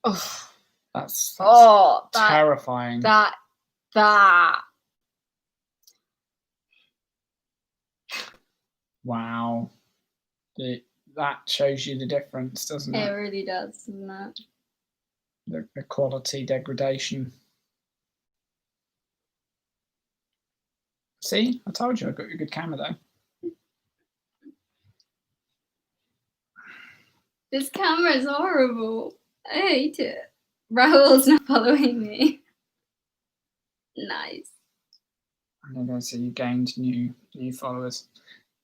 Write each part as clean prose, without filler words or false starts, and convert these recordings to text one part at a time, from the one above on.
Oh, That's that, terrifying. That. Wow. That shows you the difference, doesn't it? It really does, doesn't it? The quality degradation. See, I told you I got you a good camera though. This camera is horrible. I hate it. Raoul's not following me. Nice. Okay, so you gained new followers.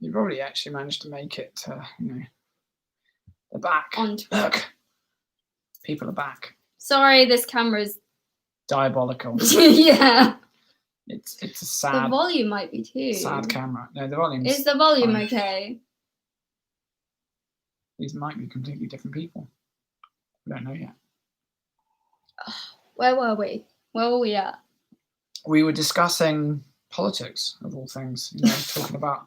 You've already actually managed to make it to, the back. Look, people are back. Sorry, this camera's diabolical. Yeah. It's a sad. The volume might be too. Sad camera. No, the volume. Is the volume fine. Okay? These might be completely different people. We don't know yet. Where were we? Where were we at? We were discussing politics, of all things. Talking about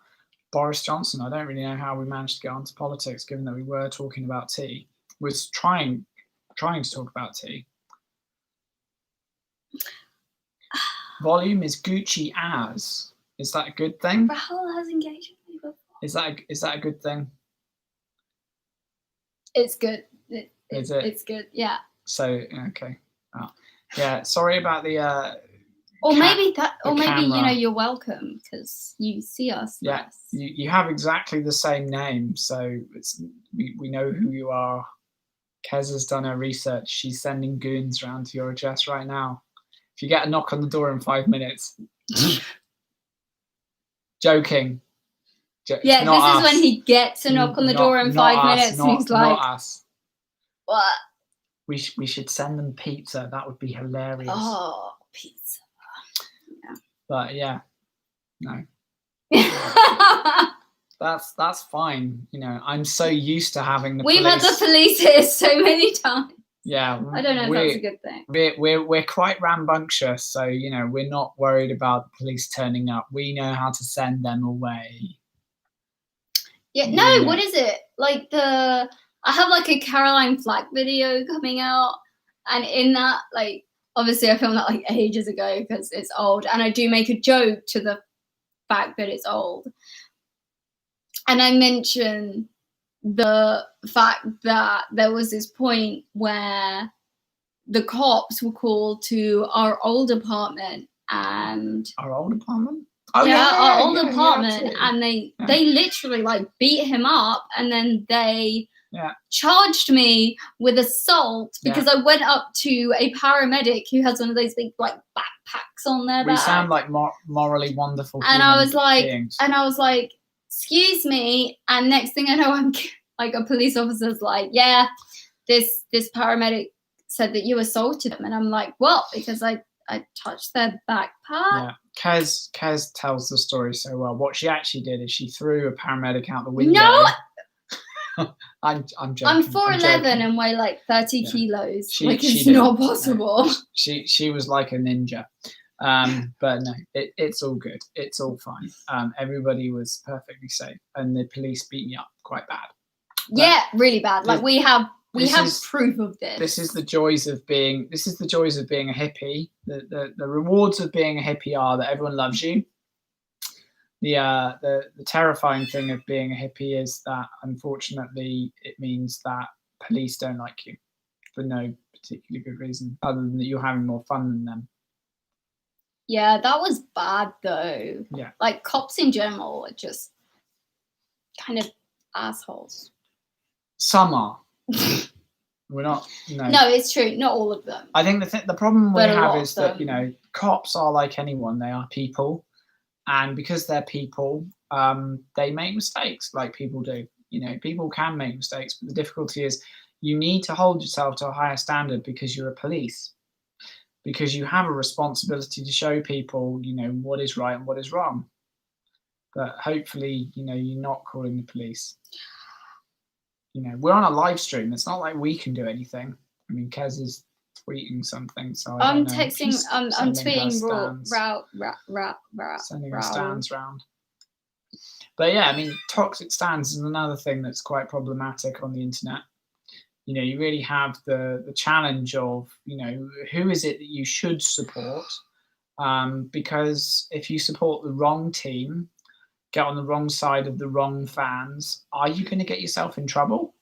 Boris Johnson. I don't really know how we managed to get onto politics, given that we were talking about tea. We're trying to talk about tea. Volume is Gucci as. Is that a good thing? Rahul has engaged with me before. Is that a good thing? It's good. Is it? It's good. Yeah. So okay. Oh. Yeah. Sorry about the. Or maybe camera. you're welcome because you see us. Yeah. You have exactly the same name, so we know who you are. Kez has done her research. She's sending goons around to your address right now. If you get a knock on the door in 5 minutes. Joking. Yeah, this us. Is when he gets a knock on the door in 5 minutes and he's like, not us. What? We should send them pizza. That would be hilarious. Oh, pizza. Yeah. But yeah, no. That's fine. I'm so used to having the We've police. had the police here so many times. Yeah. I don't know if that's a good thing. We're quite rambunctious, so we're not worried about the police turning up. We know how to send them away. Yeah, no, what is it? Like I have like a Caroline Flack video coming out, and in that, like, obviously I filmed that like ages ago because it's old, and I do make a joke to the fact that it's old. And I mention the fact that there was this point where the cops were called to our old apartment and... Our old apartment? Oh, yeah, our old apartment, and they literally like beat him up, and then they charged me with assault because I went up to a paramedic who has one of those big like backpacks on their back. We sound like morally wonderful and I was like, beings. Excuse me, and next thing I know, I'm like, a police officer's like, yeah, this paramedic said that you assaulted him, and I'm like, what? Because I touched their backpack. Yeah, Kez tells the story so well. What she actually did is she threw a paramedic out the window. No, I'm joking. I'm 4'11" and weigh like 30 kilos. It's not possible. No. She was like a ninja. But no, it's all good. It's all fine. Everybody was perfectly safe, and the police beat me up quite bad. But yeah, really bad. Like we have proof of this. This is the joys of being a hippie. The rewards of being a hippie are that everyone loves you. The terrifying thing of being a hippie is that unfortunately it means that police don't like you for no particularly good reason, other than that you're having more fun than them. Yeah, that was bad though. Yeah. Like cops in general are just kind of assholes. Some are. We're not. No, it's true. Not all of them. I think the problem we have is that cops are like anyone. They are people, and because they're people, they make mistakes like people do. People can make mistakes, but the difficulty is you need to hold yourself to a higher standard because you're a police. Because you have a responsibility to show people, what is right and what is wrong. But hopefully, you're not calling the police. We're on a live stream. It's not like we can do anything. I mean, Kez is tweeting something, so I'm texting. I'm tweeting route. Sending her stands round. But yeah, I mean, toxic stands is another thing that's quite problematic on the internet. you really have the challenge of, who is it that you should support? Because if you support the wrong team, get on the wrong side of the wrong fans, are you going to get yourself in trouble?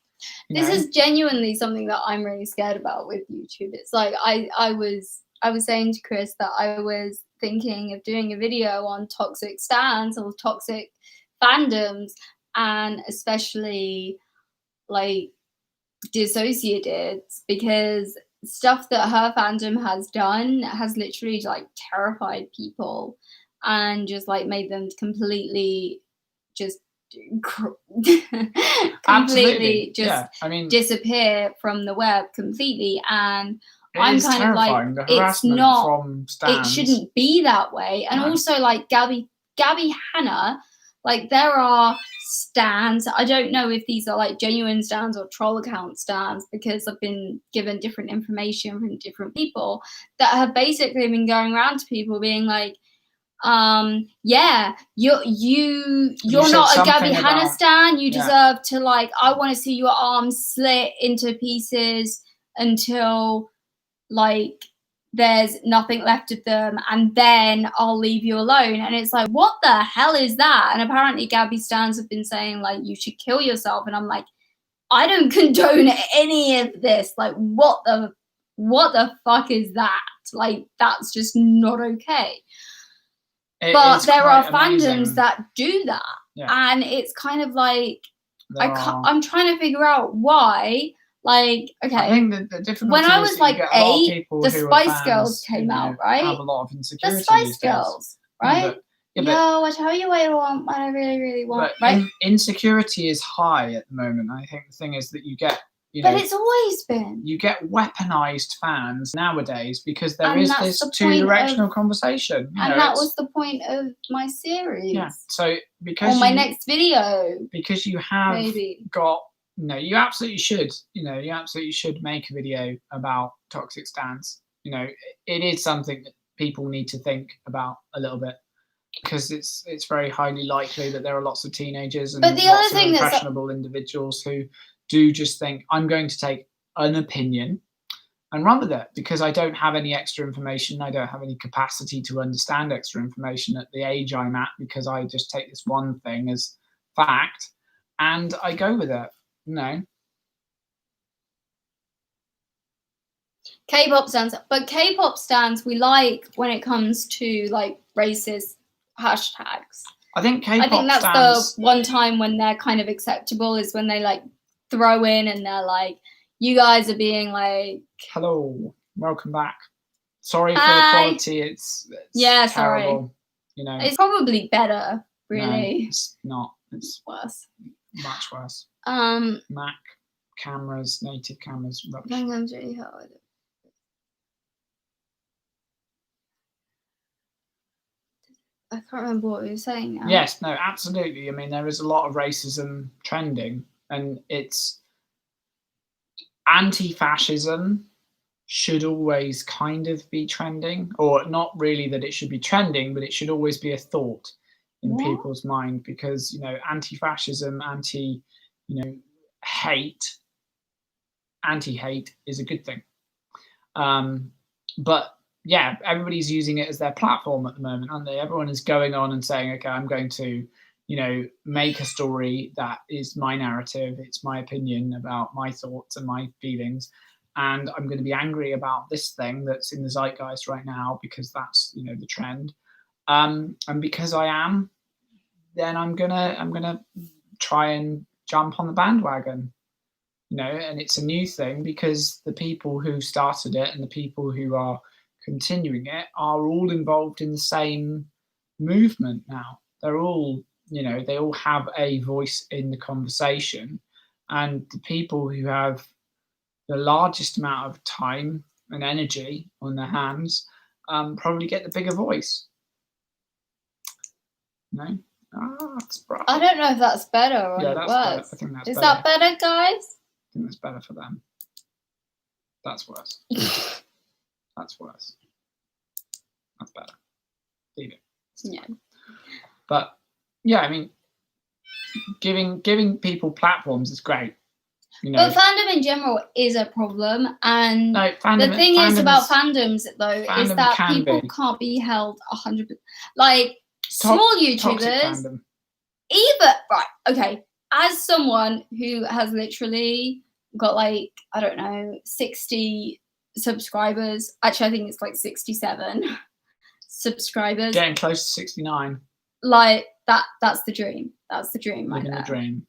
This is genuinely something that I'm really scared about with YouTube. It's like I was saying to Chris that I was thinking of doing a video on toxic stans or toxic fandoms, and especially like dissociated, because stuff that her fandom has done has literally like terrified people and just like made them completely just completely just disappear from the web completely. And I'm kind of like, it's not, it shouldn't be that way. And also like Gabby Hanna, like there are stans. I don't know if these are like genuine stans or troll account stans, because I've been given different information from different people that have basically been going around to people being like, yeah, you're not a Gabby Hanna stan. You deserve to, like, I want to see your arms slit into pieces until like there's nothing left of them, and then I'll leave you alone. And it's like, what the hell is that? And apparently Gabby stans have been saying like you should kill yourself, and I'm like, I don't condone any of this. Like, what the fuck is that? Like, that's just not okay. But there are fandoms that do that, and it's kind of like I'm trying to figure out why. Like, okay, I think the difficulty when I was like 8, the Spice Girls came out, right? Have a lot of insecurity. The Spice Girls, right? Yo, I tell you what I want, what I really, really want, right? Insecurity is high at the moment. I think the thing is that you get, but it's always been. You get weaponized fans nowadays because there is this two-directional conversation. And that was the point of my series. Yeah. So because my next video. Because you have got, you absolutely should. You absolutely should make a video about toxic stans. It is something that people need to think about a little bit, because it's very highly likely that there are lots of teenagers and lots of impressionable individuals who do just think, I'm going to take an opinion and run with it because I don't have any extra information. I don't have any capacity to understand extra information at the age I'm at, because I just take this one thing as fact and I go with it. K-pop stans, but K-pop stans we like when it comes to like racist hashtags. I think that's the one time when they're kind of acceptable, is when they like throw in and they're like, you guys are being like, hello, welcome back, sorry for the quality, it's terrible. Sorry, it's probably better, really. No, it's not, it's worse, much worse. Mac cameras, native cameras, rubbish. I think I'm really hard. I can't remember what we were saying now. Yes, no, absolutely. I mean, there is a lot of racism trending, and it's anti-fascism should always kind of be trending, or not really that it should be trending, but it should always be a thought in people's mind, because, anti-fascism, anti-hate is a good thing. But yeah, everybody's using it as their platform at the moment, aren't they? Everyone is going on and saying, okay, I'm going to, make a story that is my narrative. It's my opinion about my thoughts and my feelings. And I'm going to be angry about this thing that's in the zeitgeist right now because that's, the trend. And because I am, then I'm gonna try and jump on the bandwagon, and it's a new thing because the people who started it and the people who are continuing it are all involved in the same movement now. They're all, they all have a voice in the conversation, and the people who have the largest amount of time and energy on their hands probably get the bigger voice. I don't know if that's better or that's worse. Better. I think that's Is better. that better, guys? I think that's better for them. That's worse. That's worse. That's better. Leave it. Yeah. But yeah, I mean, giving people platforms is great. You know, but fandom in general is a problem, and the thing is about fandoms though is that people can't be held 100%. Like small YouTubers, as someone who has literally got like, I don't know, 60 subscribers. Actually, I think it's like 67 subscribers. Getting close to 69. Like that's the dream. That's the dream right there. Living the dream.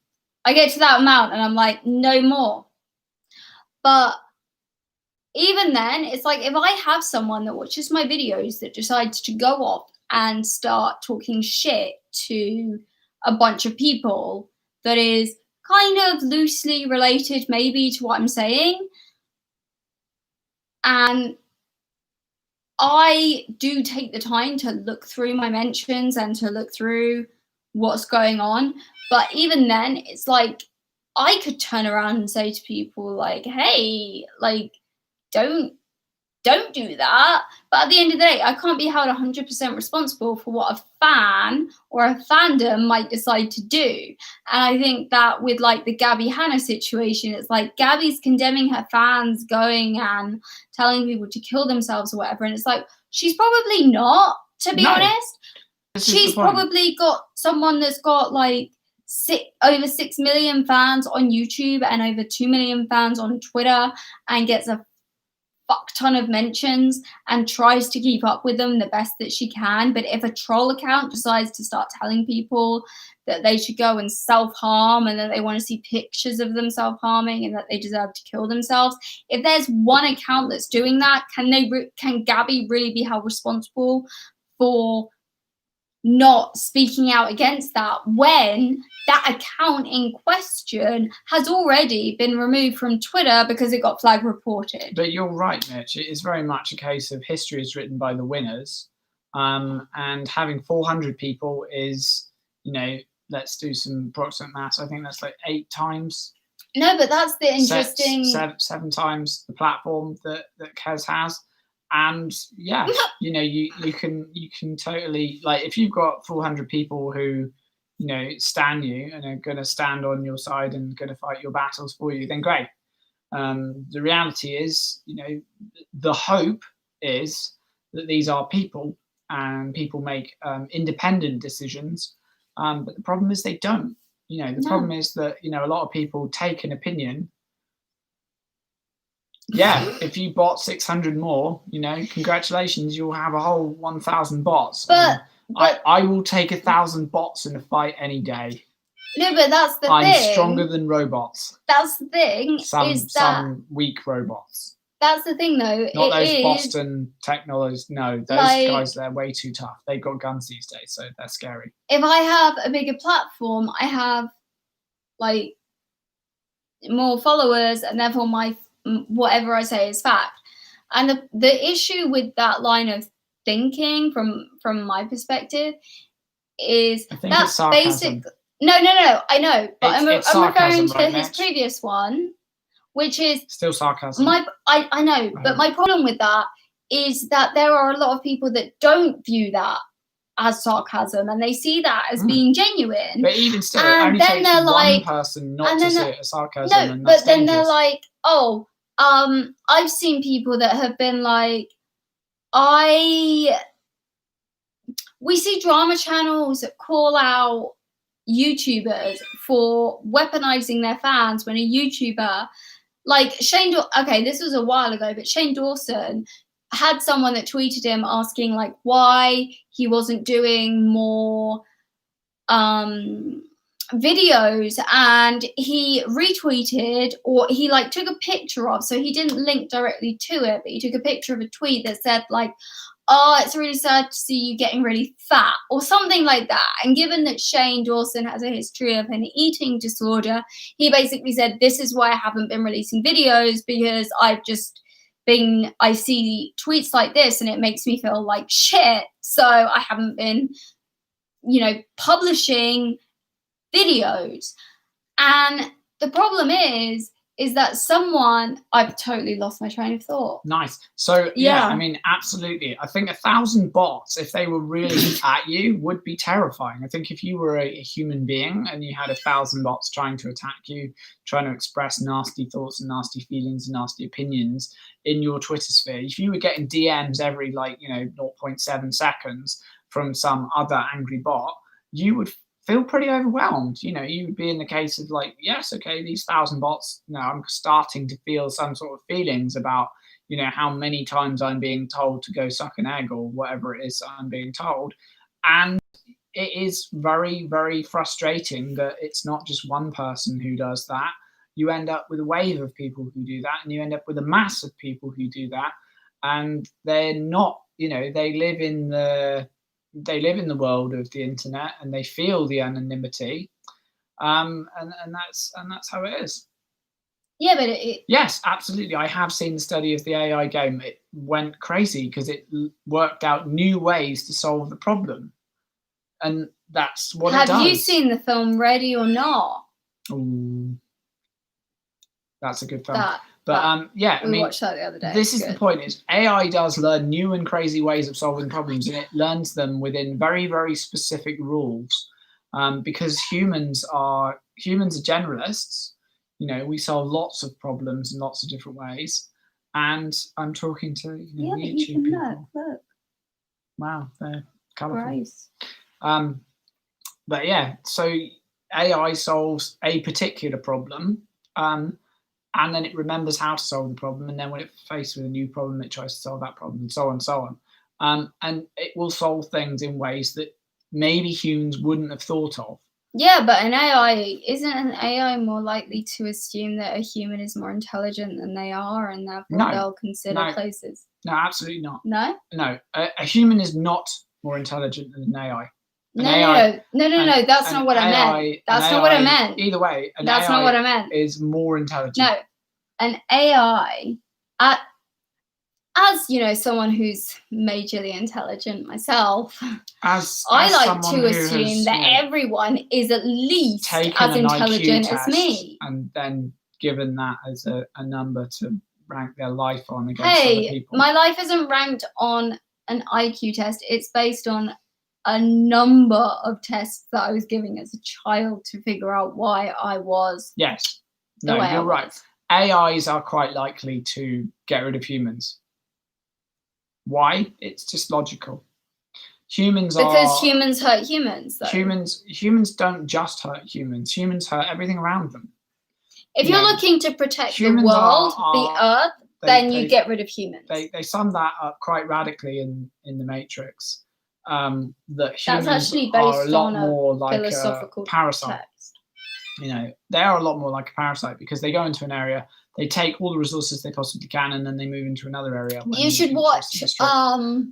I get to that amount and I'm like, no more. But even then, it's like if I have someone that watches my videos that decides to go off and start talking shit to a bunch of people that is kind of loosely related maybe to what I'm saying, and I do take the time to look through my mentions and to look through what's going on, but even then it's like I could turn around and say to people like, hey, like don't do that. But at the end of the day, I can't be held 100% responsible for what a fan or a fandom might decide to do. And I think that with like the Gabby Hanna situation, it's like Gabby's condemning her fans going and telling people to kill themselves or whatever. And it's like, she's probably not, to be honest. She's probably got someone that's got like over 6 million fans on YouTube and over 2 million fans on Twitter and gets a fuck ton of mentions and tries to keep up with them the best that she can. But if a troll account decides to start telling people that they should go and self-harm and that they want to see pictures of them self-harming and that they deserve to kill themselves, if there's one account that's doing that, can Gabby really be held responsible for not speaking out against that when that account in question has already been removed from Twitter because it got flag reported? But you're right, Mitch. It is very much a case of history is written by the winners. And having 400 people is, you know, let's do some approximate maths. I think that's like 8 times. No, but that's the interesting... 7 times the platform that Kez has. And yeah, you know, you can totally, like, if you've got 400 people who, you know, stand you and are going to stand on your side and going to fight your battles for you, then great. The reality is, you know, the hope is that these are people and people make independent decisions. But the problem is they don't. You know, the problem is that, you know, a lot of people take an opinion. Yeah, if you bought 600 more, you know, congratulations, you'll have a whole 1,000 bots. But I will take 1,000 bots in a fight any day. No, but that's the thing. I'm stronger than robots. That's the thing. Some weak robots. That's the thing, though. Not those Boston technologists. No, those guys, they're way too tough. They've got guns these days, so they're scary. If I have a bigger platform, I have, like, more followers, and therefore whatever I say is fact. And the issue with that line of thinking from my perspective is that's basic. No, I know, but I'm referring to his previous one, which is still sarcasm. I know, but my problem with that is that there are a lot of people that don't view that as sarcasm and they see that as being genuine. But even still, it only takes one person not to see it as sarcasm. No, and but then they're like, oh, I've seen people that have been like, we see drama channels that call out YouTubers for weaponizing their fans when a YouTuber like okay, this was a while ago, but Shane Dawson had someone that tweeted him asking like why he wasn't doing more videos, and he retweeted, or he like took a picture of, so he didn't link directly to it, but he took a picture of a tweet that said like, oh, it's really sad to see you getting really fat, or something like that. And given that Shane Dawson has a history of an eating disorder, he basically said, this is why I haven't been releasing videos, because I see tweets like this and it makes me feel like shit. So I haven't been, you know, publishing videos. And the problem is is that I've totally lost my train of thought. Nice. So yeah, I mean, absolutely. I think 1,000 bots, if they were really at you, would be terrifying. I think if you were a human being and you had 1,000 bots trying to attack you, trying to express nasty thoughts and nasty feelings and nasty opinions in your Twitter sphere, if you were getting DMs every 0.7 seconds from some other angry bot, you would feel pretty overwhelmed. You would be in the case of yes, okay, these 1,000 bots, I'm starting to feel some sort of feelings about, how many times I'm being told to go suck an egg or whatever it is I'm being told. And it is very, very frustrating that it's not just one person who does that. You end up with a wave of people who do that, and you end up with a mass of people who do that. And they're not, they live in the world of the internet, and they feel the anonymity, and that's how it is. Yeah, but yes, absolutely. I have seen the study of the AI game. It went crazy because it worked out new ways to solve the problem, and that's what it does. Have you seen the film Ready or Not? Ooh, that's a good film. We watched that the other day. This is the point: is AI does learn new and crazy ways of solving problems, and it learns them within very, very specific rules. Because humans are generalists. We solve lots of problems in lots of different ways. And I'm talking to YouTube people. Look. Wow, they're colourful. Gross. But yeah, so AI solves a particular problem. And then it remembers how to solve the problem, and then when it's faced with a new problem, it tries to solve that problem, and so on and so on. And it will solve things in ways that maybe humans wouldn't have thought of. Yeah, but isn't an AI more likely to assume that a human is more intelligent than they are, and therefore they'll consider places? No, absolutely not. No? No, a human is not more intelligent than an AI. No, that's not what I meant. That's not what I meant. Either way, that's not what I meant. Is more intelligent. No, an AI, as someone who's majorly intelligent myself, I like to assume that everyone is at least as intelligent as me, and then given that as a number to rank their life on against other people. My life isn't ranked on an IQ test. It's based on a number of tests that I was giving as a child to figure out why I was. Yes. No, you're right. AIs are quite likely to get rid of humans. Why? It's just logical. Humans hurt humans. Though. Humans don't just hurt humans. Humans hurt everything around them. If you're looking to protect the world, the earth, then you get rid of humans. They sum that up quite radically in The Matrix. That humans that's actually based are a lot on more like philosophical a parasite. Text. They are a lot more like a parasite because they go into an area, they take all the resources they possibly can, and then they move into another area. You should watch.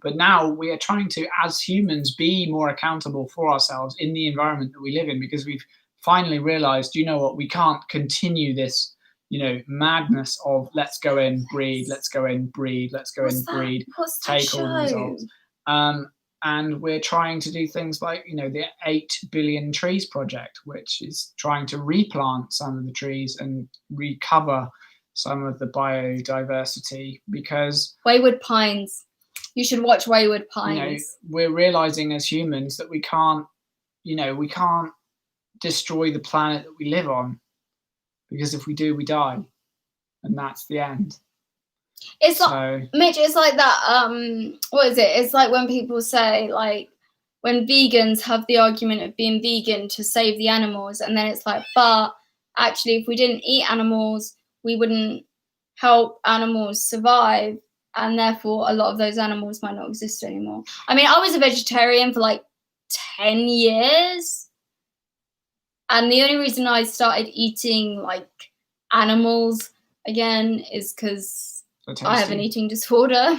But now we are trying to, as humans, be more accountable for ourselves in the environment that we live in, because we've finally realized, we can't continue this, madness of let's go in, breed, let's go in, breed, let's go in, breed, take all the results. And we're trying to do things like, the 8 billion trees project, which is trying to replant some of the trees and recover some of the biodiversity, because Wayward Pines. You should watch Wayward Pines. We're realizing as humans that we can't destroy the planet that we live on, because if we do, we die, and that's the end. It's like, Mitch, it's like that, what is it? It's like when people say, when vegans have the argument of being vegan to save the animals, and then it's like, but actually, if we didn't eat animals, we wouldn't help animals survive, and therefore a lot of those animals might not exist anymore. I mean, I was a vegetarian for 10 years, and the only reason I started eating animals again is because I have an eating disorder.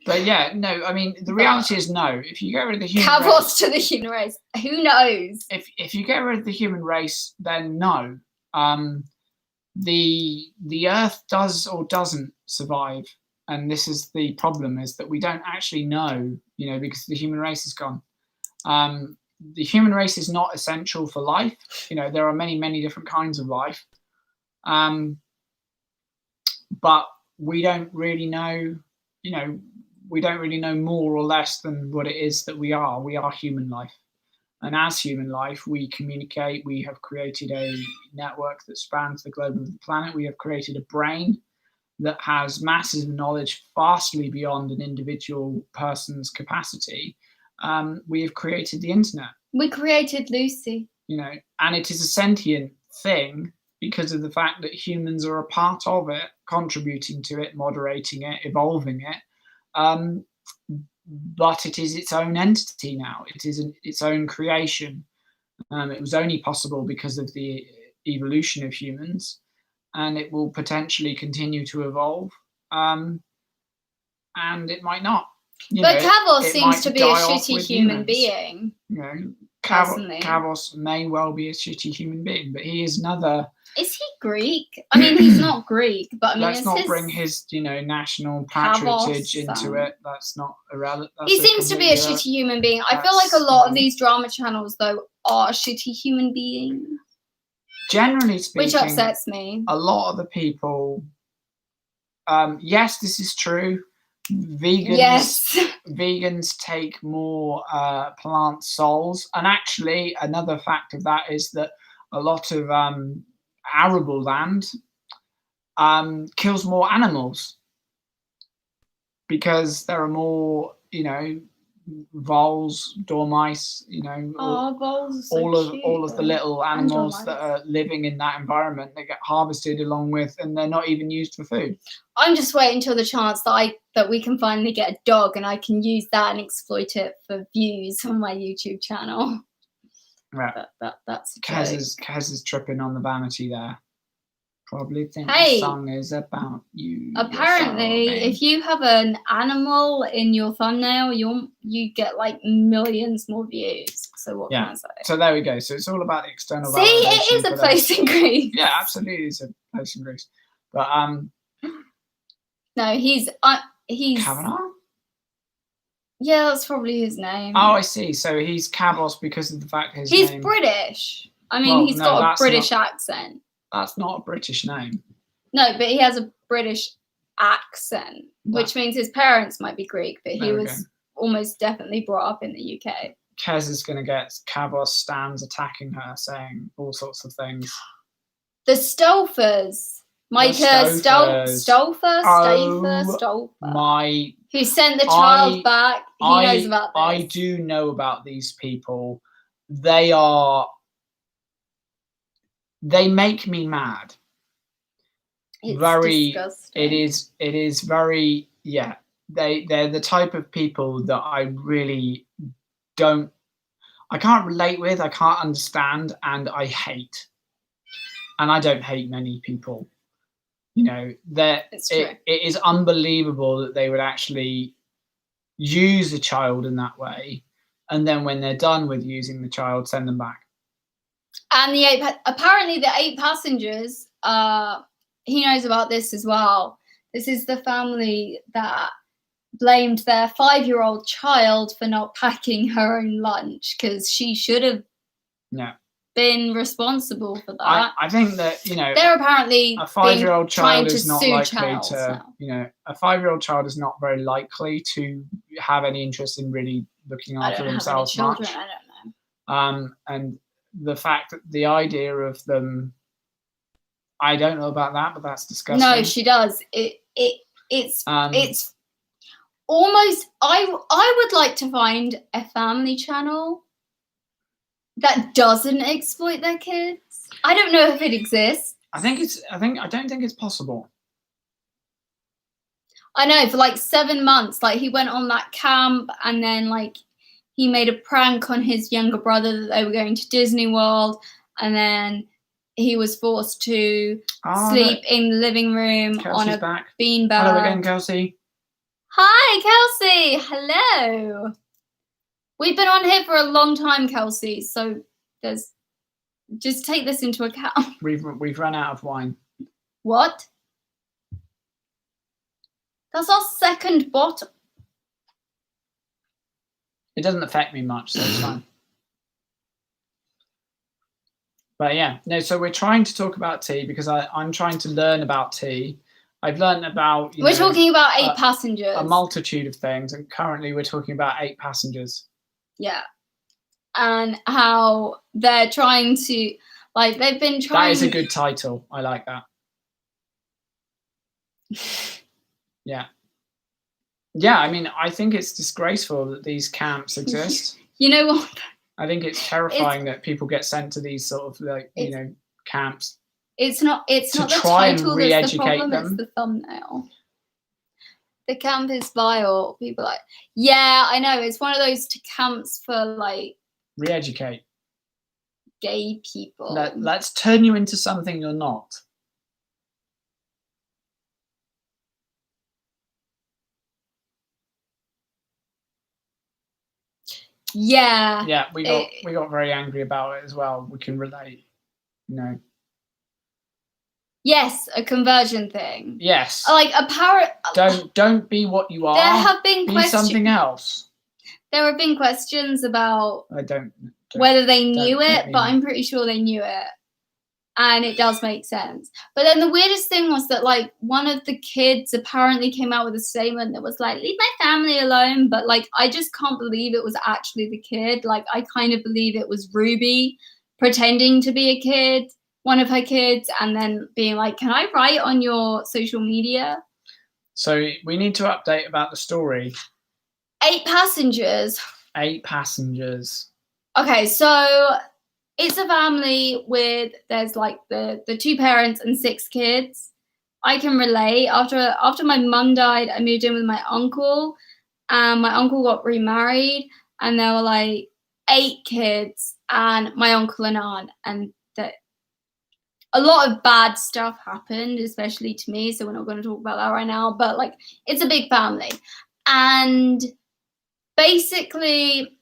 But yeah, no, I mean, the reality is no. If you get rid of the human race... Cavos to the human race. Who knows? If you get rid of the human race, then no. The Earth does or doesn't survive. And this is the problem, is that we don't actually know, because the human race is gone. The human race is not essential for life. There are many, many different kinds of life. but we don't really know, we don't really know more or less than what it is that we are. We are human life. And as human life, we communicate. We have created a network that spans the globe of the planet. We have created a brain that has massive knowledge vastly beyond an individual person's capacity. We have created the internet. We created Lucy. And it is a sentient thing because of the fact that humans are a part of it, contributing to it, moderating it, evolving it. But it is its own entity now. It is its own creation. It was only possible because of the evolution of humans, and it will potentially continue to evolve. And it might not. But Kavos seems to be a shitty human being. Kavos may well be a shitty human being, but he is another. Is he Greek? I mean, he's not Greek, but I mean, let's not bring his, national patriotage into it. That's not irrelevant. He seems to be a shitty human being. I feel like a lot of these drama channels, though, are shitty human beings. Generally speaking, which upsets me. A lot of the people. Yes, this is true. Vegans take more plant souls, and actually, another fact of that is that a lot of arable land kills more animals because there are more, voles, dormice, voles are all of the little animals that are living in that environment that get harvested along with, and they're not even used for food. I'm just waiting till the chance that we can finally get a dog and I can use that and exploit it for views on my YouTube channel. Right. That's Kez is tripping on the vanity there. Probably think the song is about you. Apparently, if you have an animal in your thumbnail, you get like millions more views. So what can I say? So there we go. So it's all about the external. See, it is a place in Greece. Yeah, absolutely, it's a place in Greece. But no, he's Kavanaugh. Yeah, that's probably his name. Oh, I see. So he's Kavos because of the fact he's British. I mean, he's got a British accent. That's not a British name. No, but he has a British accent, which means his parents might be Greek, but he was almost definitely brought up in the UK. Kez is going to get Kavos stands attacking her, saying all sorts of things. The Stouffers. Stouffers. Who sent the child back. He knows about this. I do know about these people. They make me mad. It's disgusting. It is very, they're the type of people that I really I can't relate with, I can't understand, and I hate. And I don't hate many people. It is unbelievable that they would actually use a child in that way, and then when they're done with using the child, send them back. And apparently the 8 passengers, he knows about this as well. This is the family that blamed their 5-year-old child for not packing her own lunch because she should have been responsible for that. I think that, they're apparently a 5-year-old child is not likely a 5-year-old child is not very likely to have any interest in really looking after themselves much. I don't know. And the fact that the idea of them, I don't know about that, but that's disgusting. No, she does. It's almost. I would like to find a family channel that doesn't exploit their kids. I don't know if it exists. I don't think it's possible. I know, for like 7 months, like he went on that camp, and then like he made a prank on his younger brother that they were going to Disney World, and then he was forced to sleep in the living room on a beanbag. Hello again, Kelsey. Hi, Kelsey. Hello. We've been on here for a long time, Kelsey, so just take this into account. We've run out of wine. What? That's our second bottle. It doesn't affect me much, so it's fine. But so we're trying to talk about tea because I'm trying to learn about tea. I've learned about. We're talking about 8 passengers. A multitude of things, and currently we're talking about 8 passengers. Yeah, and how they're trying to, like, they've been trying. That is a good title. I like that. Yeah. Yeah, I mean, I think it's disgraceful that these camps exist. You know what? I think it's terrifying that people get sent to these sort of, like, camps. It's not the title that's the problem, it's the thumbnail. The camp is vile. People are like, yeah, I know. It's one of those camps for, like... Re-educate. Gay people. Let's turn you into something you're not. Yeah. Yeah, we got very angry about it as well. We can relate. No. Yes, a conversion thing. Yes. Like a Don't be what you are. There have been questions. Be something else. There have been questions about whether they knew it, but I'm pretty sure they knew it. And it does make sense. But then the weirdest thing was that, like, one of the kids apparently came out with a statement that was like, leave my family alone. But, like, I just can't believe it was actually the kid. Like, I kind of believe it was Ruby pretending to be a kid, one of her kids, and then being like, can I write on your social media? So we need to update about the story. 8 passengers. 8 passengers. Okay, so... it's a family with, there's like the 2 parents and 6 kids. I can relate. After my mum died, I moved in with my uncle, and my uncle got remarried, and there were like 8 kids, and my uncle and aunt, and a lot of bad stuff happened, especially to me, so we're not going to talk about that right now, but like, it's a big family. And basically...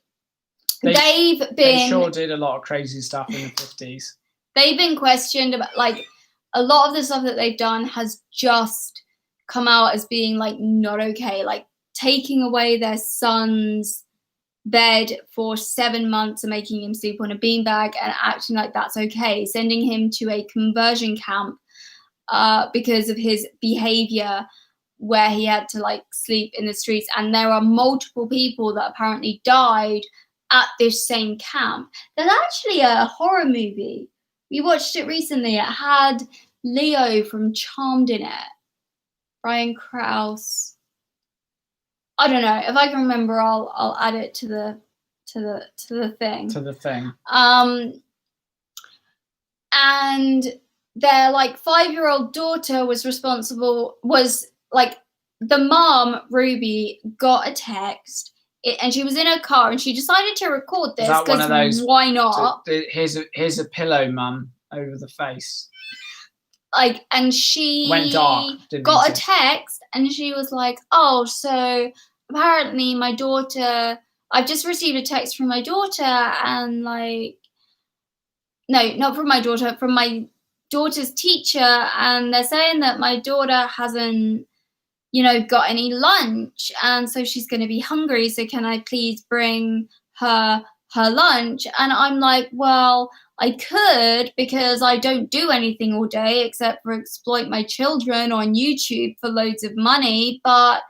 They sure did a lot of crazy stuff in the 50s. They've been questioned about, like, a lot of the stuff that they've done has just come out as being, like, not okay. Like, taking away their son's bed for 7 months and making him sleep on a beanbag and acting like that's okay. Sending him to a conversion camp because of his behavior, where he had to, like, sleep in the streets. And there are multiple people that apparently died at this same camp. There's actually a horror movie. We watched it recently. It had Leo from Charmed in it. Brian Krause. I don't know. If I can remember, I'll add it to the thing. To the thing. And their, like, 5-year-old daughter was like, the mom, Ruby, got a text. And she was in her car, and she decided to record this because why not? Here's a pillow, mum, over the face. Like, and she went dark. Got a text, and she was like, "Oh, so apparently my daughter. I've just received a text from my daughter, and like, no, not from my daughter, from my daughter's teacher, and they're saying that my daughter hasn't." Got any lunch, and so she's going to be hungry, so can I please bring her lunch? And I'm like, well, I could, because I don't do anything all day except for exploit my children on YouTube for loads of money, but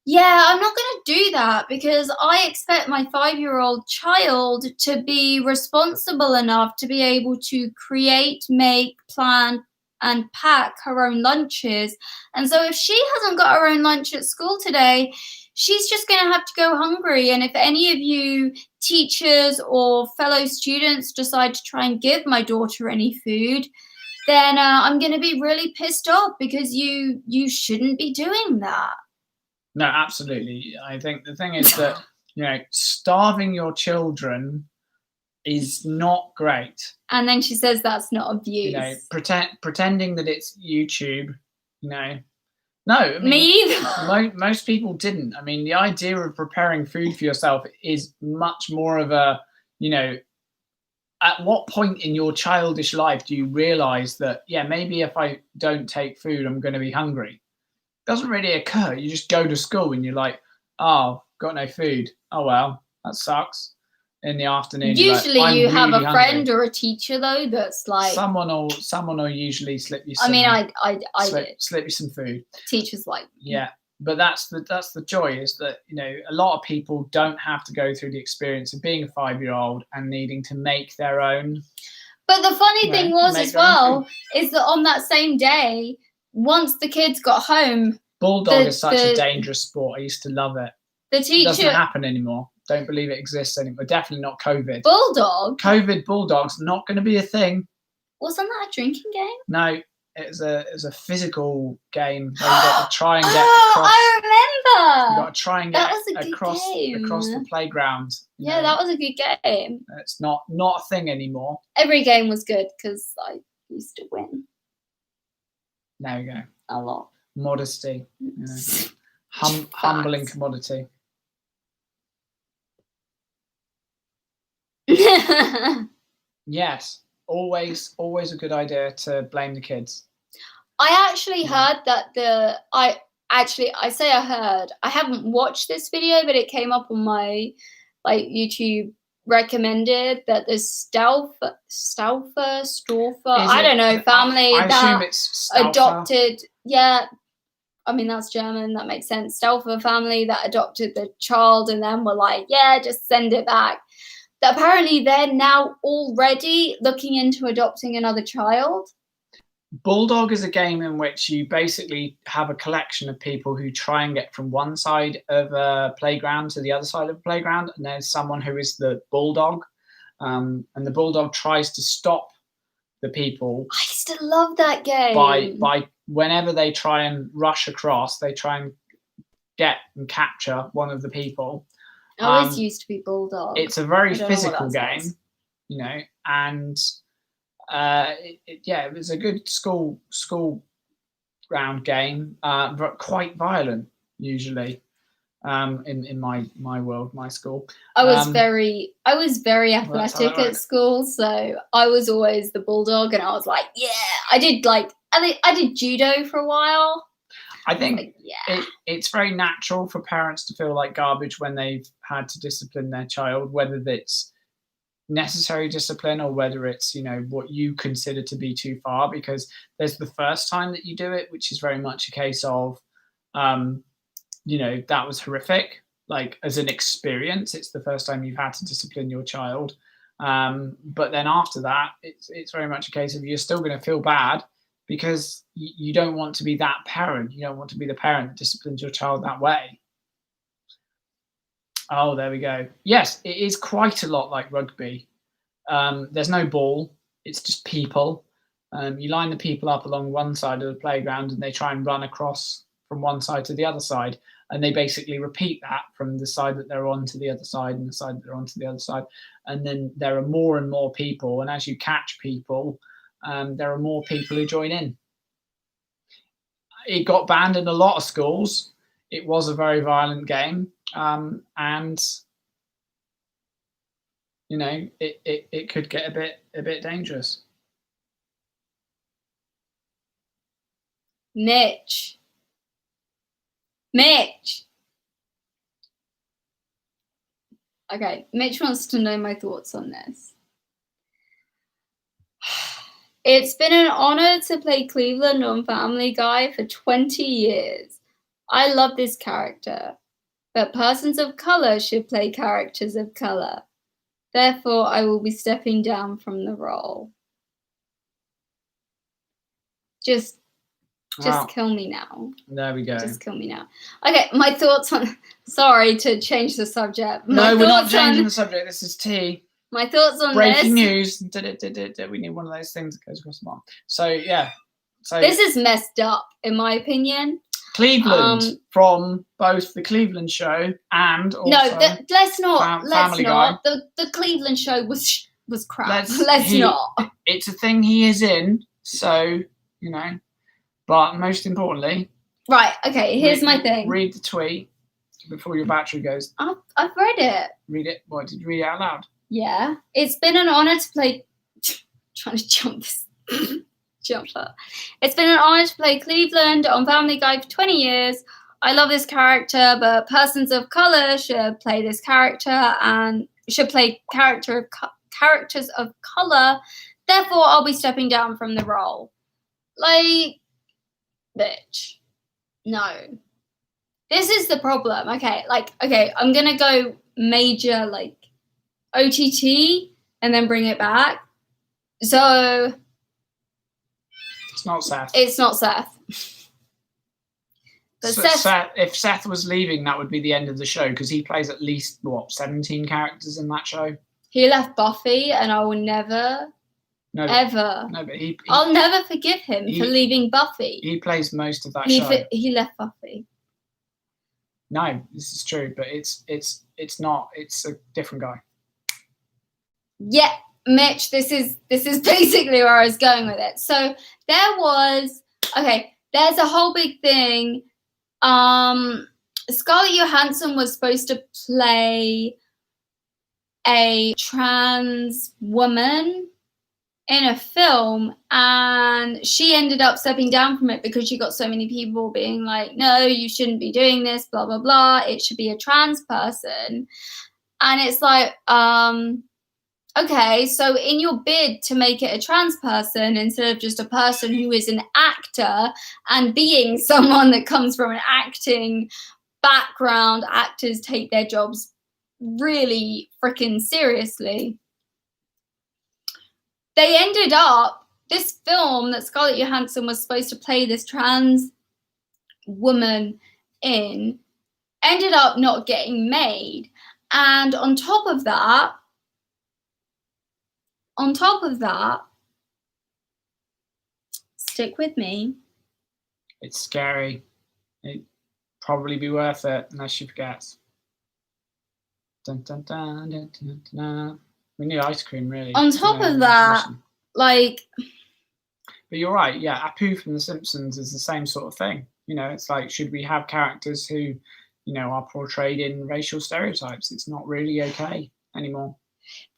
yeah, I'm not going to do that, because I expect my 5-year-old child to be responsible enough to be able to create, make, plan, and pack her own lunches. And so if she hasn't got her own lunch at school today, she's just going to have to go hungry. And if any of you teachers or fellow students decide to try and give my daughter any food, then I'm going to be really pissed off, because you shouldn't be doing that. No, absolutely. I think the thing is that, starving your children is not great. And then she says that's not abuse. Pretending that it's YouTube, No, I mean, me either. Most people didn't. I mean, the idea of preparing food for yourself is much more of a, at what point in your childish life do you realize that, maybe if I don't take food, I'm going to be hungry? It doesn't really occur. You just go to school and you're like, oh, got no food. Oh, well, that sucks. in the afternoon. Usually like, you have really a friend hungry. or a teacher though that's like someone will usually slip you some, I mean I did. Slip you some food. Teachers like yeah. But that's the joy, is that, you know, a lot of people don't have to go through the experience of being a 5-year-old and needing to make their own. But the funny thing was as well is that on that same day, once the kids got home, bulldog is such a dangerous sport. I used to love it. The teacher, it doesn't happen anymore. Don't believe it exists anymore. Definitely not COVID. Bulldog? COVID bulldog's not going to be a thing. Wasn't that a drinking game? No. It's a physical game where you got to try and get across. I remember. You got to try and get across the playground. Yeah, that was a good game. It's not a thing anymore. Every game was good because I used to win. There we go. A lot. Modesty. You know. Humbling commodity. Yes. Always a good idea to blame the kids. I actually heard that I haven't watched this video, but it came up on my YouTube recommended that the Stouffers, I don't know, family that adopted, I mean, that's German, that makes sense. Stauffer family that adopted the child and then were like, yeah, just send it back. That apparently they're now already looking into adopting another child. Bulldog is a game in which you basically have a collection of people who try and get from one side of a playground to the other side of the playground, and there's someone who is the bulldog, and the bulldog tries to stop the people. I used to love that game. By whenever they try and rush across, they try and get and capture one of the people. I always used to be bulldog. It's a very physical game, you know, and it was a good school ground game, but quite violent usually. In my world, my school. I was very athletic at school, so I was always the bulldog, and I was like, yeah. I did judo for a while. I think it's very natural for parents to feel like garbage when they've had to discipline their child, whether it's necessary discipline or whether it's, you know, what you consider to be too far, because there's the first time that you do it, which is very much a case of, you know, that was horrific. Like, as an experience, it's the first time you've had to discipline your child. But then after that, it's very much a case of you're still going to feel bad, because you don't want to be that parent. You don't want to be the parent that disciplines your child that way. Oh, there we go. Yes, it is quite a lot like rugby. There's no ball. It's just people. You line the people up along one side of the playground and they try and run across from one side to the other side. And they basically repeat that from the side that they're on to the other side and the side that they're on to the other side. And then there are more and more people. And as you catch people, there are more people who join in. It got banned in a lot of schools. It was a very violent game, and you know, it could get a bit dangerous. Mitch. Okay, Mitch wants to know my thoughts on this. It's been an honor to play Cleveland on Family Guy for 20 years. I love this character, but persons of color should play characters of color. Therefore, I will be stepping down from the role. Just kill me now. There we go. Just kill me now. Okay, my thoughts on... Sorry to change the subject. No, we're not changing the subject. This is tea. My thoughts on breaking news. We need one of those things that goes across the mark. So yeah. So this is messed up, in my opinion. Cleveland, from both the Cleveland show and also let's not. Family Guy. The Cleveland show was crap. Let's not. It's a thing he is in, so you know. But most importantly, right? Okay, here's my thing. Read the tweet before your battery goes. I've read it. Read it. What did you read it out loud? Yeah, it's been an honor to play. Trying to jump this. It's been an honor to play Cleveland on Family Guy for 20 years. I love this character, but persons of color should play this character, and should play characters of color. Therefore, I'll be stepping down from the role. Like, bitch, no. This is the problem. Okay, I'm gonna go major like OTT and then bring it back. So it's not Seth. It's not Seth. But so Seth, if Seth was leaving, that would be the end of the show because he plays at least 17 characters in that show. He left Buffy, and I will never, ever. No, but I'll never forgive him for leaving Buffy. He plays most of that show. He left Buffy. No, this is true, but it's not. It's a different guy. Yeah, Mitch. This is basically where I was going with it. So there's a whole big thing. Scarlett Johansson was supposed to play a trans woman in a film, and she ended up stepping down from it because she got so many people being like, no, you shouldn't be doing this, blah blah blah, it should be a trans person. And it's like, okay, so in your bid to make it a trans person instead of just a person who is an actor and being someone that comes from an acting background, actors take their jobs really freaking seriously. They ended up, this film that Scarlett Johansson was supposed to play this trans woman in, ended up not getting made. And on top of that, stick with me. It's scary. It'd probably be worth it unless she forgets. Dun, dun, dun, dun, dun, dun. We need ice cream, really. On top of that, like... But you're right, yeah, Apu from The Simpsons is the same sort of thing. You know, it's like, should we have characters who, you know, are portrayed in racial stereotypes? It's not really okay anymore.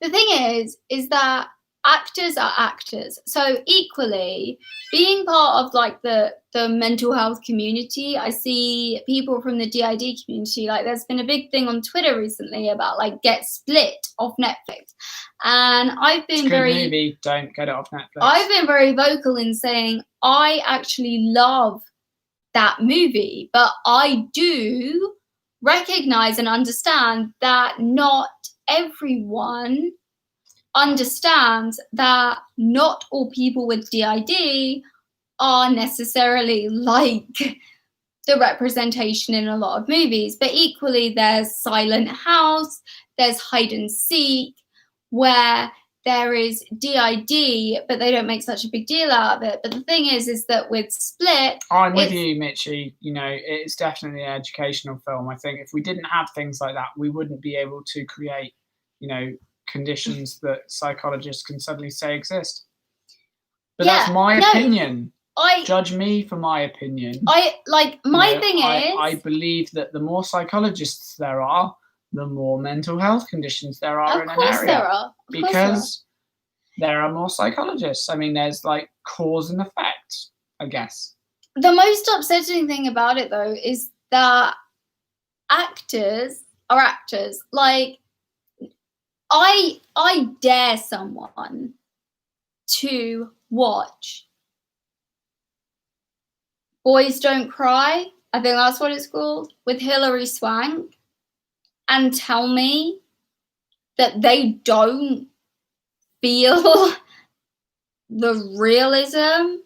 The thing is that actors are actors. So equally, being part of like the mental health community, I see people from the DID community, like there's been a big thing on Twitter recently about like Get Split off Netflix. And I've been movie, don't get it off Netflix. I've been very vocal in saying I actually love that movie, but I do recognize and understand that not everyone understands that not all people with DID are necessarily like the representation in a lot of movies. But equally, there's Silent House, there's Hide and Seek, where there is DID, but they don't make such a big deal out of it. But the thing is that with Split... I'm with you, Mitchie. You know, it's definitely an educational film. I think if we didn't have things like that, we wouldn't be able to create, you know, conditions that psychologists can suddenly say exist. But that's my opinion. Judge me for my opinion. I believe that the more psychologists there are, the more mental health conditions there are in an area. Of course there are. Because there are more psychologists. I mean, there's like cause and effect, I guess. The most upsetting thing about it, though, is that actors are actors. Like, I dare someone to watch Boys Don't Cry, I think that's what it's called, with Hilary Swank, and tell me that they don't feel the realism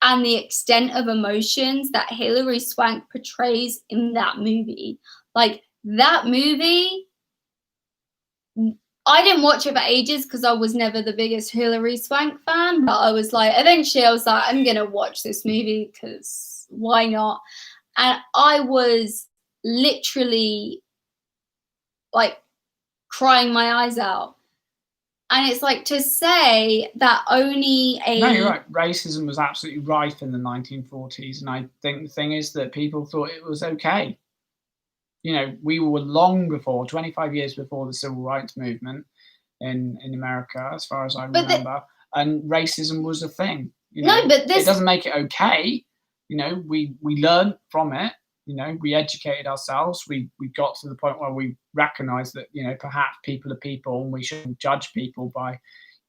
and the extent of emotions that Hilary Swank portrays in that movie. Like, that movie... I didn't watch it for ages because I was never the biggest Hilary Swank fan, but I was like, eventually I was like, I'm going to watch this movie because why not? And I was literally like crying my eyes out. And it's like to say that only a... No, you're right. Racism was absolutely rife in the 1940s. And I think the thing is that people thought it was okay. You know, we were long before, 25 years before the civil rights movement in America, as far as I remember, and racism was a thing. You know? No, but it doesn't make it okay. You know, we learned from it. we educated ourselves. We got to the point where we recognized that, perhaps people are people and we shouldn't judge people by,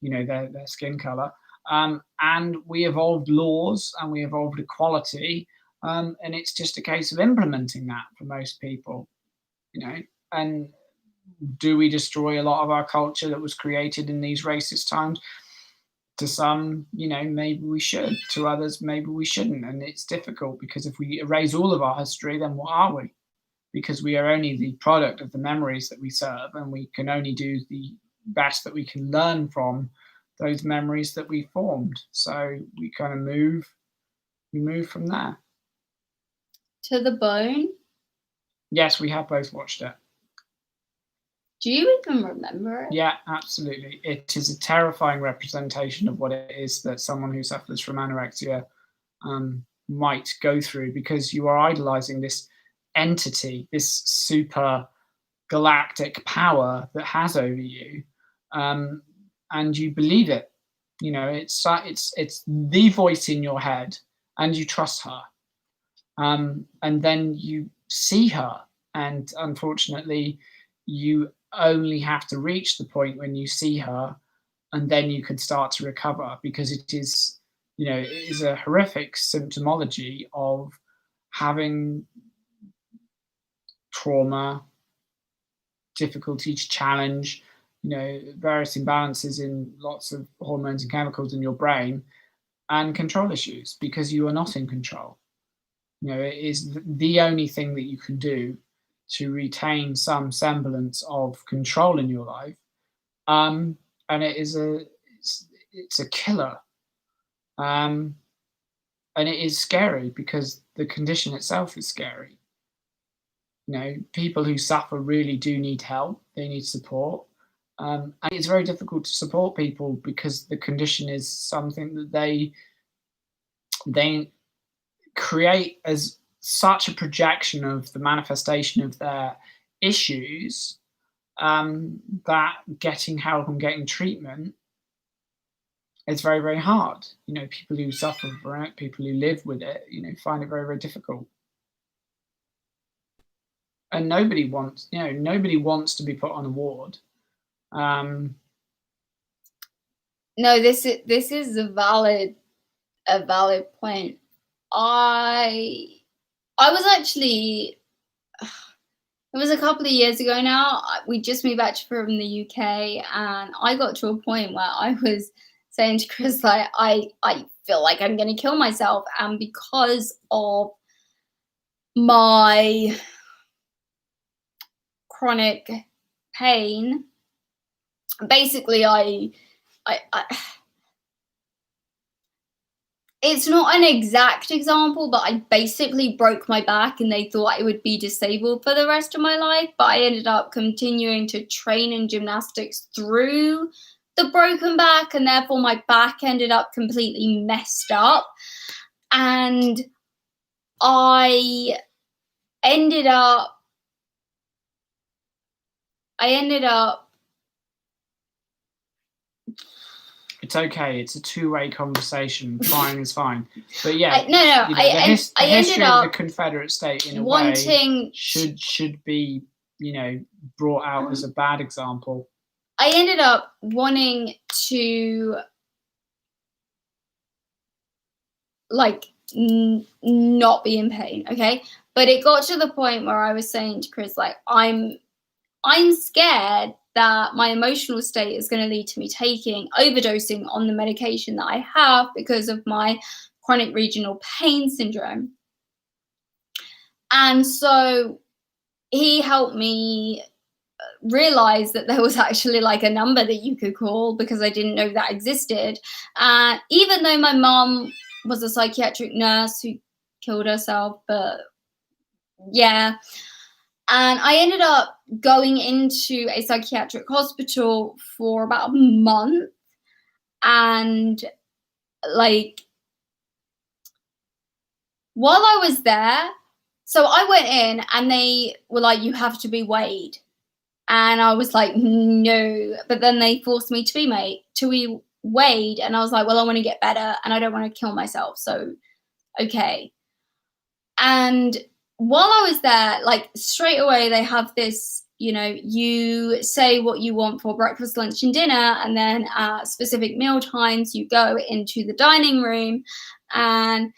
their skin color. And we evolved laws and we evolved equality. And it's just a case of implementing that for most people, and do we destroy a lot of our culture that was created in these racist times? To some, maybe we should. To others, maybe we shouldn't. And it's difficult because if we erase all of our history, then what are we? Because we are only the product of the memories that we serve, and we can only do the best that we can learn from those memories that we formed. So we kind of move from there. To the Bone? Yes, we have both watched it. Do you even remember it? Yeah, absolutely. It is a terrifying representation of what it is that someone who suffers from anorexia might go through, because you are idolizing this entity, this super galactic power that has over you, and you believe it. It's the voice in your head, and you trust her, and then you see her, and unfortunately, you only have to reach the point when you see her, and then you can start to recover, because it is a horrific symptomology of having trauma, difficulty to challenge, various imbalances in lots of hormones and chemicals in your brain, and control issues, because you are not in control. It is the only thing that you can do to retain some semblance of control in your life, and it's a killer, and it is scary because the condition itself is scary. People who suffer really do need help. They need support, and it's very difficult to support people because the condition is something that they create as such a projection of the manifestation of their issues, that getting help and getting treatment is very, very hard. People who suffer from it, people who live with it, find it very, very difficult. And nobody wants to be put on a ward. No, this is a valid point. I was actually, it was a couple of years ago now. We just moved back from the UK, and I got to a point where I was saying to Chris, like, I feel like I'm going to kill myself, and because of my chronic pain, basically I it's not an exact example, but I basically broke my back and they thought I would be disabled for the rest of my life. But I ended up continuing to train in gymnastics through the broken back, and therefore my back ended up completely messed up. And I ended up It's okay. It's a two-way conversation. Fine is fine. But yeah, I ended up of the Confederate state in a wanting way should be brought out as a bad example. I ended up wanting to not be in pain, okay? But it got to the point where I was saying to Chris, like, I'm scared that my emotional state is going to lead to me overdosing on the medication that I have because of my chronic regional pain syndrome. And so he helped me realize that there was actually like a number that you could call, because I didn't know that existed. Even though my mom was a psychiatric nurse who killed herself, but yeah. And I ended up going into a psychiatric hospital for about a month. And while I was there, so I went in and they were like, you have to be weighed. And I was like, no. But then they forced me to be weighed. And I was like, well, I want to get better and I don't want to kill myself. So, okay. And while I was there, like straight away they have this, you know, you say what you want for breakfast, lunch, and dinner, and then at specific meal times you go into the dining room. And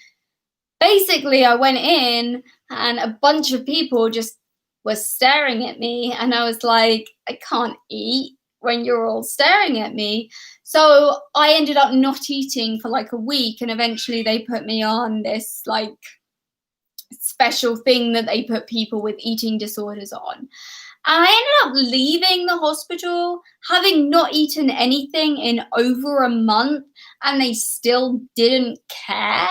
basically I went in and a bunch of people just were staring at me, and I was like, I can't eat when you're all staring at me. So I ended up not eating for like a week, and eventually they put me on this like special thing that they put people with eating disorders on. And I ended up leaving the hospital having not eaten anything in over a month, and they still didn't care.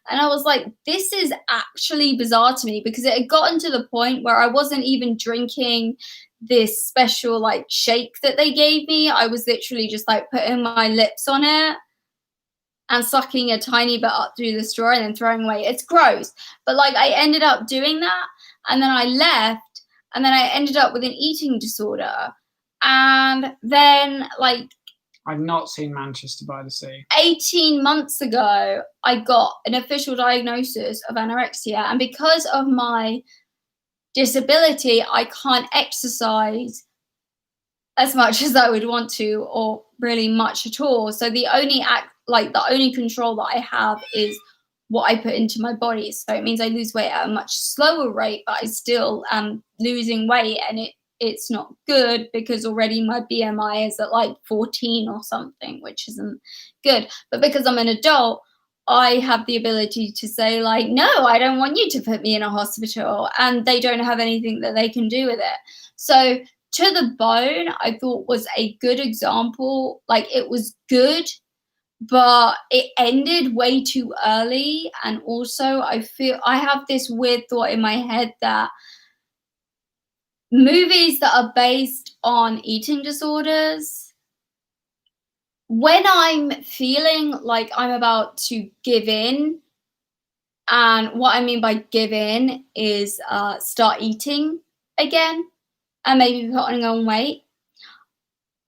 And I was like, this is actually bizarre to me, because it had gotten to the point where I wasn't even drinking this special like shake that they gave me. I was literally just like putting my lips on it and sucking a tiny bit up through the straw and then throwing away. It's gross. But like I ended up doing that, and then I left, and then I ended up with an eating disorder. And then like I've not seen Manchester by the Sea. 18 months ago, I got an official diagnosis of anorexia. And because of my disability, I can't exercise as much as I would want to, or really much at all. So the only control that I have is what I put into my body. So it means I lose weight at a much slower rate, but I still am losing weight, and it's not good, because already my BMI is at like 14 or something, which isn't good. But because I'm an adult, I have the ability to say like, no, I don't want you to put me in a hospital, and they don't have anything that they can do with it. So To the Bone, I thought was a good example. Like, it was good, but it ended way too early. And also I feel I have this weird thought in my head that movies that are based on eating disorders, when I'm feeling like I'm about to give in, and what I mean by give in is start eating again and maybe putting on weight,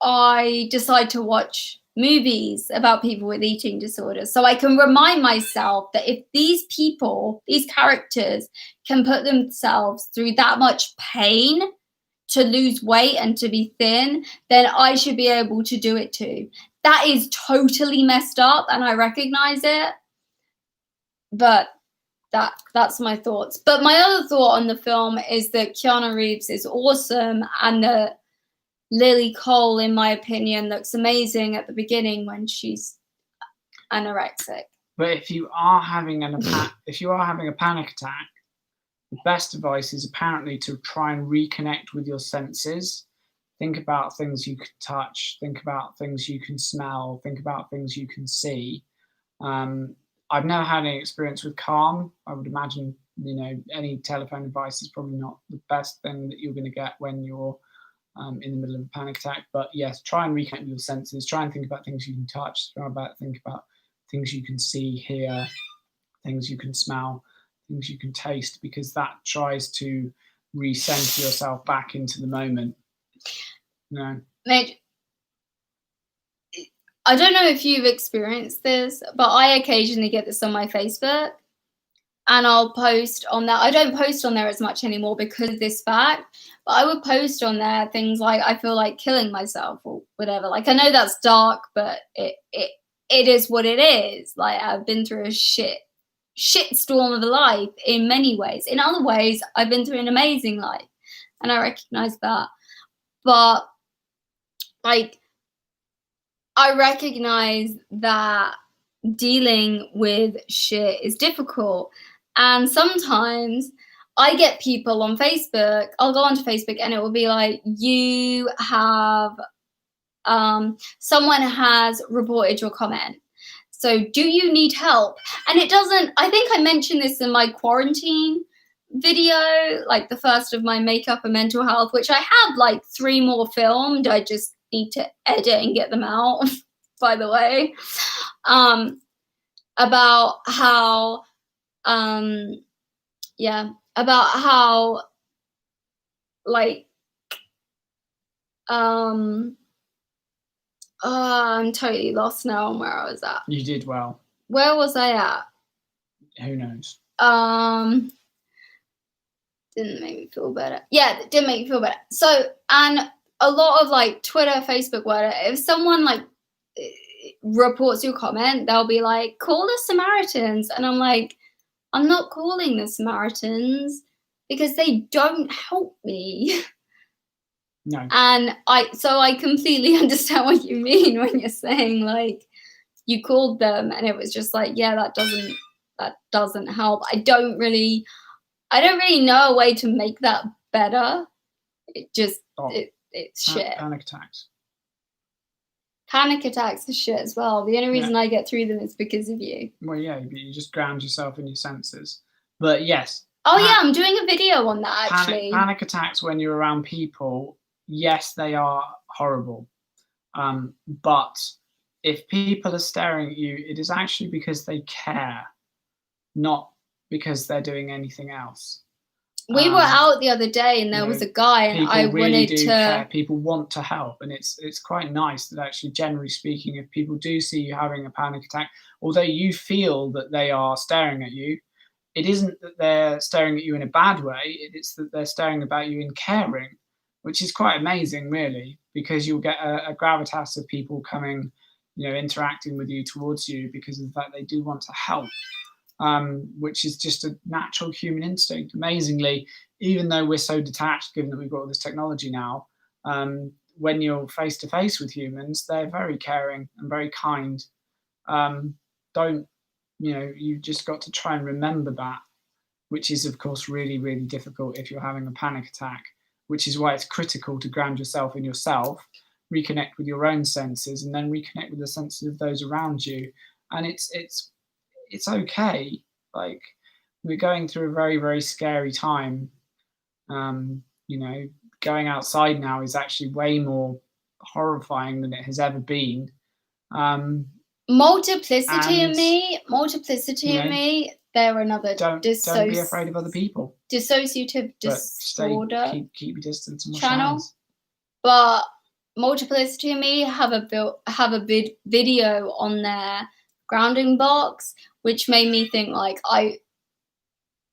I decide to watch movies about people with eating disorders, so I can remind myself that if these people, these characters, can put themselves through that much pain to lose weight and to be thin, then I should be able to do it too. That is totally messed up, and I recognize it, but that's my thoughts. But my other thought on the film is that Keanu Reeves is awesome, and that Lily Cole, in my opinion, looks amazing at the beginning when she's anorexic. But if you are having a panic attack, the best advice is apparently to try and reconnect with your senses. Think about things you can touch. Think about things you can smell. Think about things you can see. I've never had any experience with Calm. I would imagine, any telephone advice is probably not the best thing that you're going to get when you're in the middle of a panic attack. But yes, try and reconnect with your senses. Try and think about things you can touch. Think about things you can see, hear, things you can smell, things you can taste, because that tries to recenter yourself back into the moment. Mitch, I don't know if you've experienced this, but I occasionally get this on my Facebook, and I'll post on that. I don't post on there as much anymore because of this fact, but I would post on there things like, I feel like killing myself or whatever. Like, I know that's dark, but it is what it is. Like, I've been through a shit storm of a life in many ways. In other ways, I've been through an amazing life, and I recognize that. But like, I recognize that dealing with shit is difficult. And sometimes I get people on Facebook, I'll go onto Facebook and it will be like, you have, someone has reported your comment, so do you need help? And it doesn't, I think I mentioned this in my quarantine video, like the first of my makeup and mental health, which I have like 3 more filmed. I just need to edit and get them out, by the way, about how, like, I'm totally lost now on where I was at. You did well. Where was I at? Who knows? Didn't make me feel better. Yeah, it did make me feel better. So, and a lot of like Twitter, Facebook, whatever, if someone like reports your comment, they'll be like, call the Samaritans. And I'm like, I'm not calling the Samaritans because they don't help me. No. And I completely understand what you mean when you're saying like you called them and it was just like, yeah, that doesn't help. I don't really know a way to make that better. It just it's shit. Panic attacks. Panic attacks are shit as well. The only reason I get through them is because of you. Well, yeah, but you just ground yourself in your senses. But yes. Oh yeah, I'm doing a video on that actually. Panic attacks when you're around people, yes, they are horrible. But if people are staring at you, it is actually because they care, not because they're doing anything else. We were out the other day and there was a guy and I wanted to care. People want to help, and it's quite nice that actually, generally speaking, if people do see you having a panic attack, although you feel that they are staring at you, it isn't that they're staring at you in a bad way, it's that they're staring about you in caring, which is quite amazing, really, because you'll get a gravitas of people coming, interacting with you towards you because of the fact they do want to help. Which is just a natural human instinct. Amazingly, even though we're so detached, given that we've got all this technology now, when you're face to face with humans, they're very caring and very kind. You've just got to try and remember that, which is, of course, really, really difficult if you're having a panic attack, which is why it's critical to ground yourself in yourself, reconnect with your own senses, and then reconnect with the senses of those around you. And it's okay. Like, we're going through a very, very scary time. Going outside now is actually way more horrifying than it has ever been. Multiplicity in me. They're another don't be afraid of other people. Dissociative disorder. Keep your distance and wash channel. Hands. But multiplicity in me have a video on their grounding box, which made me think like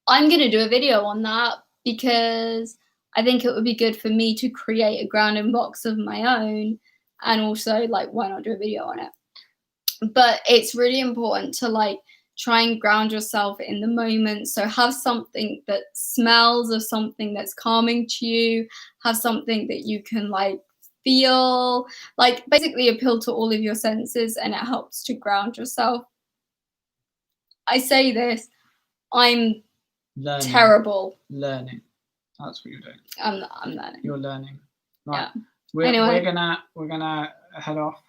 I'm gonna do a video on that because I think it would be good for me to create a grounding box of my own, and also like, why not do a video on it? But it's really important to like try and ground yourself in the moment. So have something that smells of something that's calming to you, have something that you can like feel, like basically appeal to all of your senses, and it helps to ground yourself. I say this, I'm terrible. Learning. That's what you're doing. I'm learning. You're learning. Right. Yeah. We're gonna head off.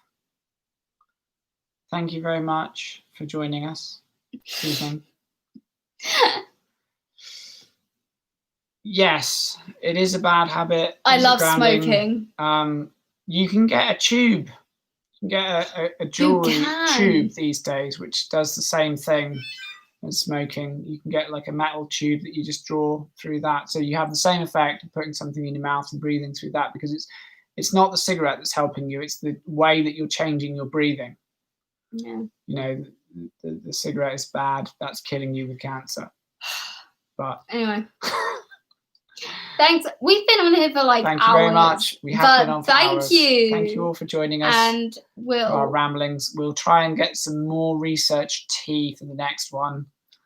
Thank you very much for joining us. Yes, it is a bad habit. I love smoking. You can get a tube. You can get a jewelry tube these days, which does the same thing as smoking. You can get like a metal tube that you just draw through that. So you have the same effect of putting something in your mouth and breathing through that, because it's not the cigarette that's helping you. It's the way that you're changing your breathing. Yeah. The cigarette is bad. That's killing you with cancer. But anyway. Thanks. We've been on here for like hours. Thank you very much. We have been on for hours. Thank you. Thank you all for joining us. And our ramblings. We'll try and get some more research tea for the next one.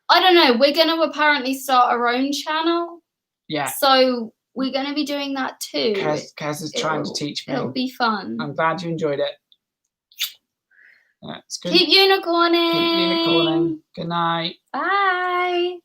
I don't know. We're going to apparently start our own channel. Yeah. So we're going to be doing that too. Kez is trying to teach me. It'll be fun. I'm glad you enjoyed it. Yeah, it's good. Keep unicorning. Keep unicorning. Good night. Bye.